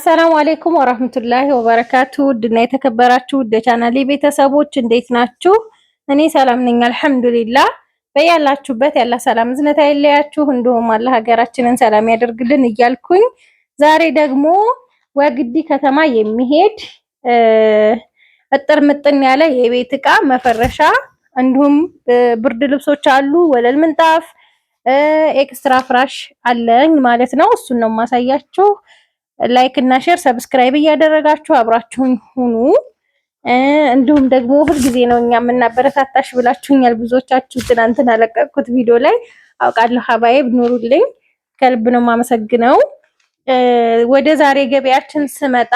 አሰላሙ አለይኩም ወራህመቱላሂ ወበረካቱ። ውድና የተከበራችሁ ውድ ቻናሌ ቤተሰቦች እንዴት ናችሁ? እኔ ሰላም ነኝ አልሐምዱሊላህ። በያላችሁበት ያላ ሰላም ዝነታ ይለያችሁ፣ እንዲሁም አላህ ሀገራችንን ሰላም ያደርግልን እያልኩኝ ዛሬ ደግሞ ወግዲ ከተማ የሚሄድ እጥር ምጥን ያለ የቤት እቃ መፈረሻ እንዲሁም ብርድ ልብሶች አሉ፣ ወለል ምንጣፍ፣ ኤክስትራ ፍራሽ አለኝ ማለት ነው። እሱን ነው ማሳያችሁ። ላይክ እና ሼር ሰብስክራይብ እያደረጋችሁ አብራችሁን ሁኑ። እንዲሁም ደግሞ ሁልጊዜ ነው እኛ የምናበረታታሽ ብላችሁኛል ብዙዎቻችሁ። ትናንትና ለቀቅኩት ቪዲዮ ላይ አውቃለሁ። ሀባይብ ኑሩልኝ፣ ከልብ ነው የማመሰግነው። ወደ ዛሬ ገበያችን ስመጣ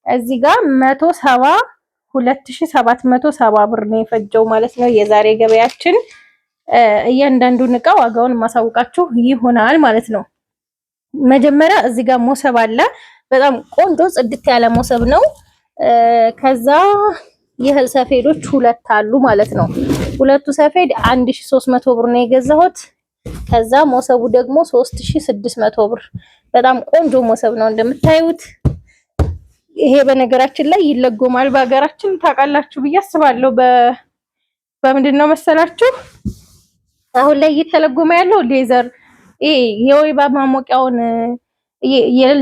እዚህ ጋር 172,770 ብር ነው የፈጀው ማለት ነው የዛሬ ገበያችን። እያንዳንዱን እቃ ዋጋውን ማሳውቃችሁ ይሆናል ማለት ነው። መጀመሪያ እዚህ ጋር ሞሰብ አለ። በጣም ቆንጆ ጽድት ያለ ሞሰብ ነው። ከዛ የእህል ሰፌዶች ሁለት አሉ ማለት ነው። ሁለቱ ሰፌድ 1300 ብር ነው የገዛሁት። ከዛ ሞሰቡ ደግሞ 3600 ብር። በጣም ቆንጆ ሞሰብ ነው እንደምታዩት። ይሄ በነገራችን ላይ ይለጎማል በሀገራችን ታውቃላችሁ ብዬ አስባለሁ። በምንድን ነው መሰላችሁ አሁን ላይ እየተለጎመ ያለው ሌዘር የወይባ ማሞቂያውን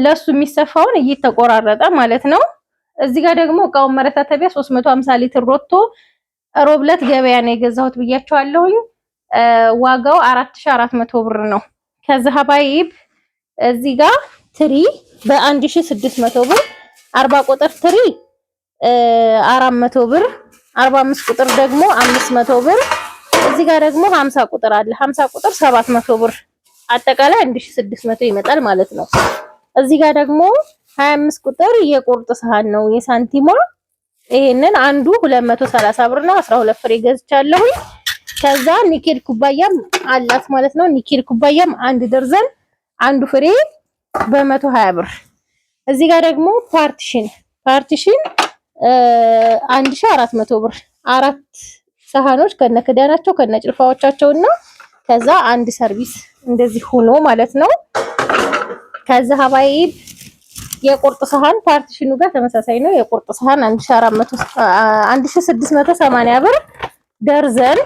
ለሱ የሚሰፋውን እየተቆራረጠ ማለት ነው። እዚህ ጋር ደግሞ እቃውን መረታተቢያ 350 ሊትር ሮቶ ሮብለት ገበያ ነው የገዛሁት ብያቸዋለሁኝ። ዋጋው 4400 ብር ነው። ከዛ ሀባይብ እዚህ ጋር ትሪ በ1600 ብር፣ 40 ቁጥር ትሪ 400 ብር፣ 45 ቁጥር ደግሞ 500 ብር። እዚህ ጋር ደግሞ 50 ቁጥር አለ። 50 ቁጥር 700 ብር፣ አጠቃላይ 1600 ይመጣል ማለት ነው። እዚህ ጋር ደግሞ 25 ቁጥር የቁርጥ ሰሃን ነው የሳንቲማ። ይሄንን አንዱ 230 ብር ነው። 12 ፍሬ ገዝቻለሁ። ከዛ ኒኬል ኩባያም አላት ማለት ነው። ኒኬል ኩባያም አንድ ደርዘን አንዱ ፍሬ በ120 ብር። እዚህ ጋር ደግሞ ፓርቲሽን 1400 ብር፣ አራት ሰሃኖች ከነክዳናቸው ከነጭልፋዎቻቸውና ከዛ አንድ ሰርቪስ እንደዚህ ሆኖ ማለት ነው። ከዛ ሀባይብ የቁርጥ ሰሃን ፓርቲሽኑ ጋር ተመሳሳይ ነው። የቁርጥ ሰሃን 1680 ብር ደርዘን፣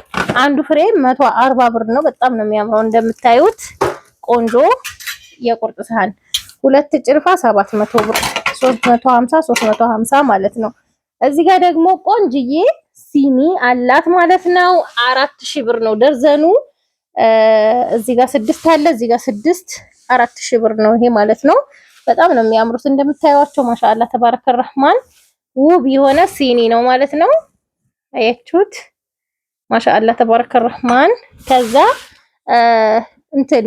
አንዱ ፍሬ 140 ብር ነው። በጣም ነው የሚያምረው እንደምታዩት ቆንጆ የቁርጥ ሰሃን። ሁለት ጭልፋ 700 ብር፣ 350 ማለት ነው። እዚህ ጋር ደግሞ ቆንጅዬ ሲኒ አላት ማለት ነው። 4000 ብር ነው ደርዘኑ። እዚህ ጋር 6 አለ፣ እዚህ ጋር 6 4000 ብር ነው ይሄ ማለት ነው። በጣም ነው የሚያምሩት እንደምታዩዋቸው። ማሻአላ ተባረከ ረህማን ውብ የሆነ ሲኒ ነው ማለት ነው። አያችሁት? ማሻአላ ተባረከ ረህማን። ከዛ እንትን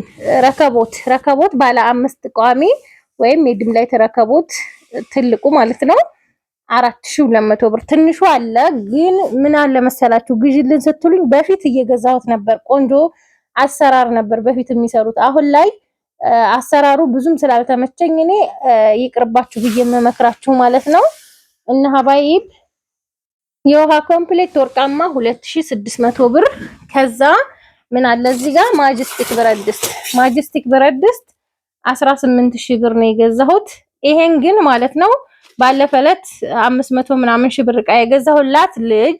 ረከቦት ባለ 5 ቋሚ ወይም የድም ላይ ተረከቦት ትልቁ ማለት ነው 4200 ብር። ትንሹ አለ ግን ምን አለ መሰላችሁ ግዢልን ስትሉኝ በፊት እየገዛሁት ነበር። ቆንጆ አሰራር ነበር በፊት የሚሰሩት። አሁን ላይ አሰራሩ ብዙም ስላልተመቸኝ እኔ ይቅርባችሁ ብዬ መመክራችሁ ማለት ነው። እና ሀባይብ የውሃ ኮምፕሌት ወርቃማ 2600 ብር። ከዛ ምን አለ እዚህ ጋር ማጀስቲክ ብረት ድስት 18000 ብር ነው የገዛሁት። ይሄን ግን ማለት ነው ባለፈለት 500 ምናምን ሺህ ብር ዕቃ የገዛሁላት ልጅ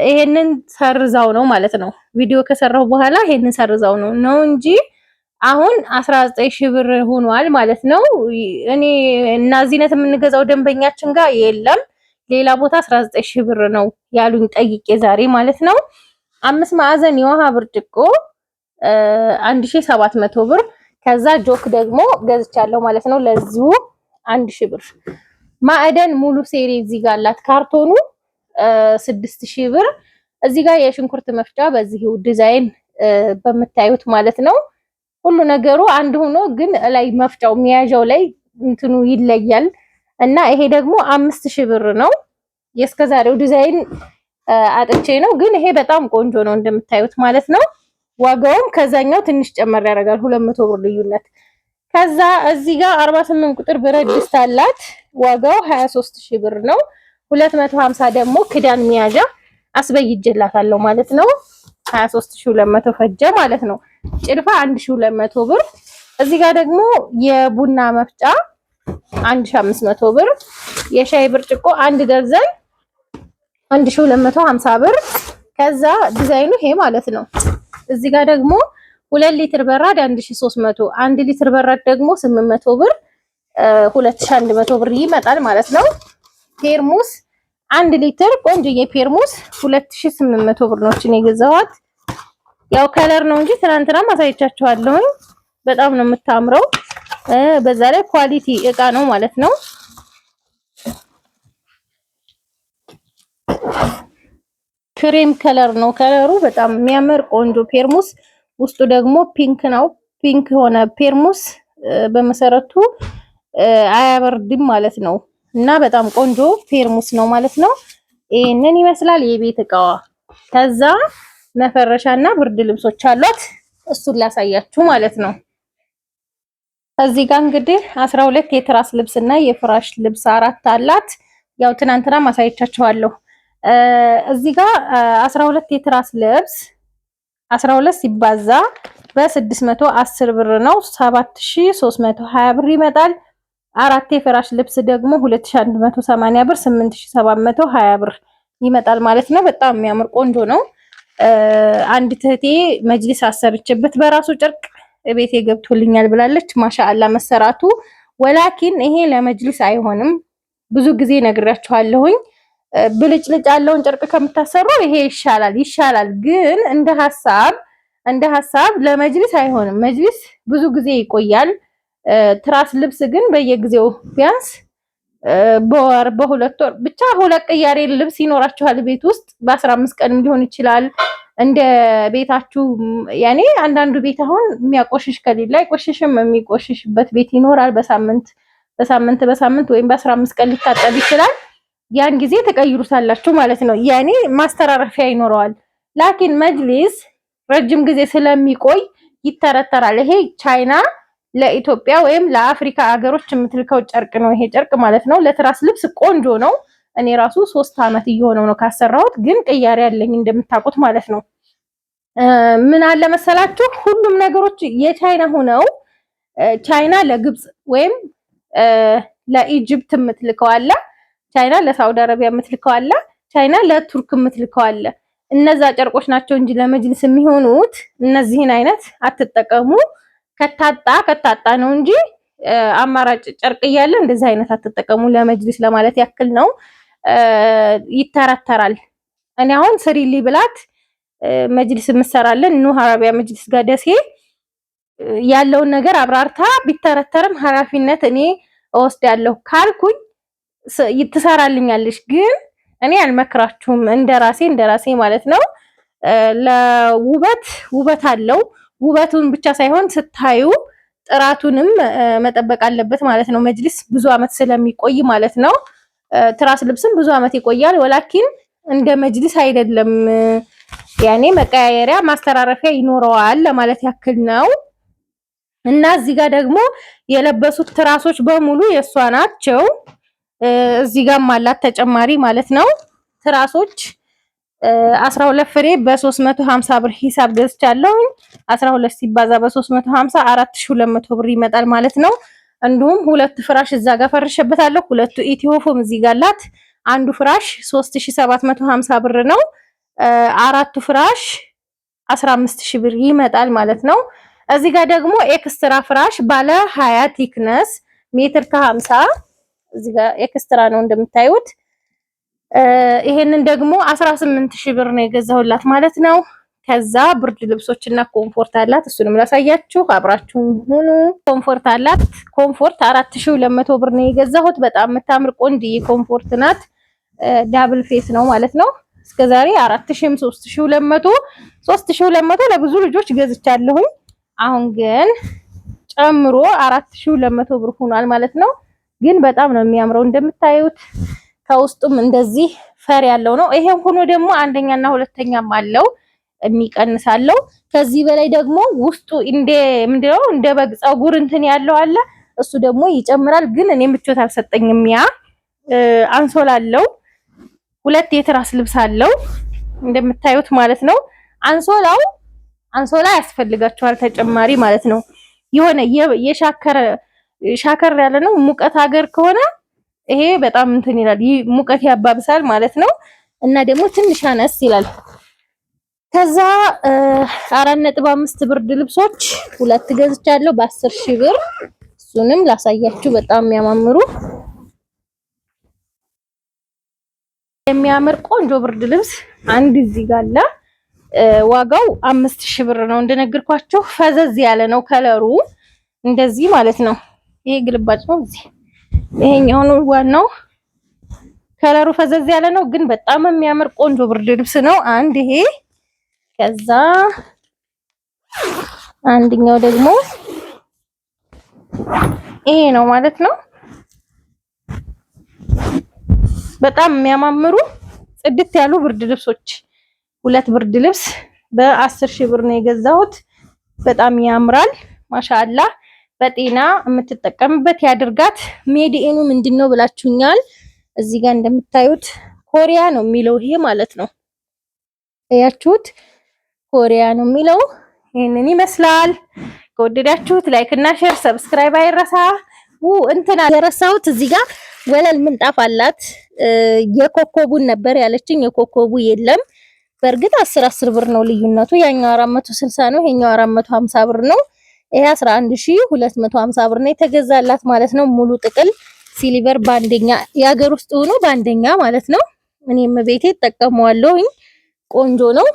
ይሄንን ሰርዛው ነው ማለት ነው። ቪዲዮ ከሰራሁ በኋላ ይሄንን ሰርዛው ነው እንጂ አሁን 19000 ብር ሆኗል ማለት ነው። እኔ እና ዚነት የምንገዛው ደንበኛችን ጋር የለም፣ ሌላ ቦታ 19000 ብር ነው ያሉኝ ጠይቄ ዛሬ ማለት ነው። 5 ማዕዘን የውሃ ብርጭቆ 1700 ብር። ከዛ ጆክ ደግሞ ገዝቻለሁ ማለት ነው ለዚሁ 1000 ብር። ማዕደን ሙሉ ሴሪ እዚህ ጋር አላት ካርቶኑ 6000 ብር። እዚህ ጋር የሽንኩርት መፍጫ በዚህው ዲዛይን በምታዩት ማለት ነው። ሁሉ ነገሩ አንድ ሆኖ ግን ላይ መፍጫው ሚያዣው ላይ እንትኑ ይለያል እና ይሄ ደግሞ 5000 ብር ነው። የእስከዛሬው ዲዛይን አጥቼ ነው ግን ይሄ በጣም ቆንጆ ነው እንደምታዩት ማለት ነው። ዋጋውም ከዛኛው ትንሽ ጨመር ያደርጋል 200 ብር ልዩነት። ከዛ እዚህ ጋር 48 ቁጥር ብረት ድስት አላት። ዋጋው 23000 ብር ነው። 250 ደግሞ ክዳን ሚያዣ አስበይጄላታለሁ ማለት ነው። 23200 ፈጀ ማለት ነው። ጭልፋ 1200 ብር። እዚህ ጋር ደግሞ የቡና መፍጫ 1500 ብር። የሻይ ብርጭቆ አንድ ደርዘን 1250 ብር። ከዛ ዲዛይኑ ይሄ ማለት ነው። እዚህ ጋር ደግሞ 2 ሊትር በራድ 1300፣ 1 ሊትር በራድ ደግሞ 800 ብር 2100 ብር ይመጣል ማለት ነው። ፔርሙስ 1 ሊትር ቆንጆዬ ፔርሙስ 2800 ብር ነው የገዛኋት። ያው ከለር ነው እንጂ ትናንትና ማሳየቻችኋለሁ። በጣም ነው የምታምረው። በዛ ላይ ኳሊቲ እቃ ነው ማለት ነው። ክሬም ከለር ነው። ከለሩ በጣም የሚያምር ቆንጆ ፔርሙስ። ውስጡ ደግሞ ፒንክ ነው። ፒንክ ሆነ ፔርሙስ በመሰረቱ አያበርድም ማለት ነው እና በጣም ቆንጆ ፔርሙስ ነው ማለት ነው። ይሄንን ይመስላል የቤት እቃዋ። ከዛ መፈረሻና ብርድ ልብሶች አሏት። እሱን ላሳያችሁ ማለት ነው። እዚህ ጋር እንግዲህ 12 የትራስ ልብስና የፍራሽ ልብስ 4 አላት። ያው ትናንትና ማሳየቻችኋለሁ። እዚህ ጋር 12 የትራስ ልብስ 12 ሲባዛ በ610 ብር ነው 7320 ብር ይመጣል። 4 የፍራሽ ልብስ ደግሞ 2180 ብር 8720 ብር ይመጣል ማለት ነው። በጣም የሚያምር ቆንጆ ነው። አንድ እህቴ መጅሊስ አሰርችበት በራሱ ጨርቅ ቤቴ ገብቶልኛል ብላለች። ማሻአላ መሰራቱ ወላኪን ይሄ ለመጅሊስ አይሆንም። ብዙ ጊዜ ነግራችኋለሁኝ። ብልጭልጭ ያለውን ጨርቅ ከምታሰሩ ይሄ ይሻላል። ግን እንደ ሀሳብ ለመጅሊስ አይሆንም። መጅሊስ ብዙ ጊዜ ይቆያል። ትራስ ልብስ ግን በየጊዜው ቢያንስ በወር በሁለት ወር ብቻ ሁለት ቅያሬ ልብስ ይኖራችኋል ቤት ውስጥ። በ15 ቀንም ሊሆን ይችላል እንደ ቤታችሁ። ያኔ አንዳንዱ ቤት አሁን የሚያቆሽሽ ከሌለ አይቆሽሽም፣ የሚቆሽሽበት ቤት ይኖራል። በሳምንት ወይም በ15 ቀን ሊታጠብ ይችላል። ያን ጊዜ ተቀይሩታላችሁ ማለት ነው። ያኔ ማስተራረፊያ ይኖረዋል። ላኪን መጅሊስ ረጅም ጊዜ ስለሚቆይ ይተረተራል። ይሄ ቻይና ለኢትዮጵያ ወይም ለአፍሪካ ሀገሮች የምትልከው ጨርቅ ነው። ይሄ ጨርቅ ማለት ነው ለትራስ ልብስ ቆንጆ ነው። እኔ ራሱ 3 አመት እየሆነው ነው ካሰራሁት፣ ግን ቅያሬ ያለኝ እንደምታውቁት ማለት ነው። ምን አለ መሰላችሁ ሁሉም ነገሮች የቻይና ሆነው ቻይና ለግብጽ ወይም ለኢጅፕት የምትልከው አለ፣ ቻይና ለሳውዲ አረቢያ የምትልከው አለ፣ ቻይና ለቱርክ የምትልከው አለ። እነዛ ጨርቆች ናቸው እንጂ ለመጅሊስ የሚሆኑት እነዚህን አይነት አትጠቀሙ። ከታጣ ነው እንጂ አማራጭ ጨርቅ እያለ እንደዚህ አይነት አትጠቀሙ ለመጅሊስ ለማለት ያክል ነው። ይተረተራል። እኔ አሁን ስሪሊ ብላት መጅሊስ የምሰራለን ኑህ አረቢያ መጅሊስ ጋር ደሴ ያለውን ነገር አብራርታ ቢተረተርም ኃላፊነት እኔ እወስዳለሁ ካልኩኝ ትሰራልኛለች። ግን እኔ አልመክራችሁም እንደራሴ ማለት ነው። ለውበት አለው። ውበቱን ብቻ ሳይሆን ስታዩ ጥራቱንም መጠበቅ አለበት ማለት ነው። መጅሊስ ብዙ አመት ስለሚቆይ ማለት ነው። ትራስ ልብስም ብዙ አመት ይቆያል። ወላኪን እንደ መጅሊስ አይደለም። ያኔ መቀያየሪያ ማስተራረፊያ ይኖረዋል ለማለት ያክል ነው። እና እዚህ ጋር ደግሞ የለበሱት ትራሶች በሙሉ የሷ ናቸው። እዚህ ጋር አላት ተጨማሪ ማለት ነው። ትራሶች 12 ፍሬ በ350 ብር ሂሳብ ገዝቻለሁ። 12 ሲባዛ በ350 4200 ብር ይመጣል ማለት ነው። እንዲሁም 2 ፍራሽ እዛ ጋር ፈርሼበታለሁ። 2 ኢትዮፎም እዚህ ጋር አላት። አንዱ ፍራሽ 3750 ብር ነው። 4 ፍራሽ 15000 ብር ይመጣል ማለት ነው። እዚህ ጋር ደግሞ ኤክስትራ ፍራሽ ባለ 20 ቲክነስ ሜትር ከ50 እዚህ ጋር ኤክስትራ ነው እንደምታዩት። ይሄንን ደግሞ 18000 ብር ነው የገዛሁላት ማለት ነው። ከዛ ብርድ ልብሶችና ኮምፎርት አላት። እሱንም ላሳያችሁ አብራችሁ ሁኑ። ኮምፎርት አላት። ኮምፎርት 4200 ብር ነው የገዛሁት። በጣም የምታምር ቆንጆ ኮምፎርት ናት። ዳብል ፌስ ነው ማለት ነው። እስከዛሬ 4000 3200 ለብዙ ልጆች ገዝቻለሁኝ። አሁን ግን ጨምሮ 4200 ብር ሆኗል ማለት ነው። ግን በጣም ነው የሚያምረው እንደምታዩት። ከውስጡም እንደዚህ ፈር ያለው ነው። ይሄ ሆኖ ደግሞ አንደኛና ሁለተኛም አለው የሚቀንሳለው። ከዚህ በላይ ደግሞ ውስጡ ምንድነው እንደ በግ ፀጉር እንትን ያለው አለ። እሱ ደግሞ ይጨምራል። ግን እኔ ምቾት አልሰጠኝም። ያ አንሶላ አለው። 2 የትራስ ልብስ አለው እንደምታዩት ማለት ነው። አንሶላ ያስፈልጋቸዋል ተጨማሪ ማለት ነው። የሆነ የሻከረ ሻከር ያለ ነው። ሙቀት ሀገር ከሆነ ይሄ በጣም እንትን ይላል፣ ሙቀት ያባብሳል ማለት ነው። እና ደግሞ ትንሽ አነስ ይላል። ከዛ 4.5 ብርድ ልብሶች ሁለት ገዝቻለሁ በ10 ሺህ ብር። እሱንም ላሳያችሁ። በጣም የሚያምር ቆንጆ ብርድ ልብስ አንድ እዚህ ጋር አለ። ዋጋው 5000 ብር ነው። እንደነገርኳችሁ ፈዘዝ ያለ ነው ከለሩ እንደዚህ ማለት ነው። ይሄ ግልባጭ ነው። እዚህ ይሄኛው ነው ዋናው። ከለሩ ፈዘዝ ያለ ነው ግን በጣም የሚያምር ቆንጆ ብርድ ልብስ ነው። አንድ ይሄ፣ ከዛ አንደኛው ደግሞ ይሄ ነው ማለት ነው። በጣም የሚያማምሩ ጽድት ያሉ ብርድ ልብሶች፣ ሁለት ብርድ ልብስ በ10 ሺህ ብር ነው የገዛሁት። በጣም ያምራል ማሻአላ። በጤና የምትጠቀምበት ያድርጋት። ሜዲኤኑ ምንድነው ብላችሁኛል። እዚህ ጋር እንደምታዩት ኮሪያ ነው የሚለው ይሄ ማለት ነው። እያችሁት ኮሪያ ነው የሚለው። ይሄንን ይመስላል። ከወደዳችሁት ላይክ እና ሼር ሰብስክራይብ አይረሳ። እንትና የረሳሁት እዚህ ጋር ወለል ምንጣፍ አላት። የኮኮቡን ነበር ያለችኝ፣ የኮኮቡ የለም። በእርግጥ 10 ብር ነው ልዩነቱ። ያኛው 460 ነው፣ ይሄኛው 450 ብር ነው። ይሄ 11250 ብር ነው የተገዛላት ማለት ነው። ሙሉ ጥቅል ሲሊቨር ባንደኛ የሀገር ውስጥ ሆኖ ባንደኛ ማለት ነው። እኔም ቤቴ ተጠቀመዋለሁኝ። ቆንጆ ነው።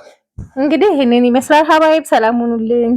እንግዲህ ይሄንን ይመስላል። ሀባይብ ሰላም ሁኑልኝ።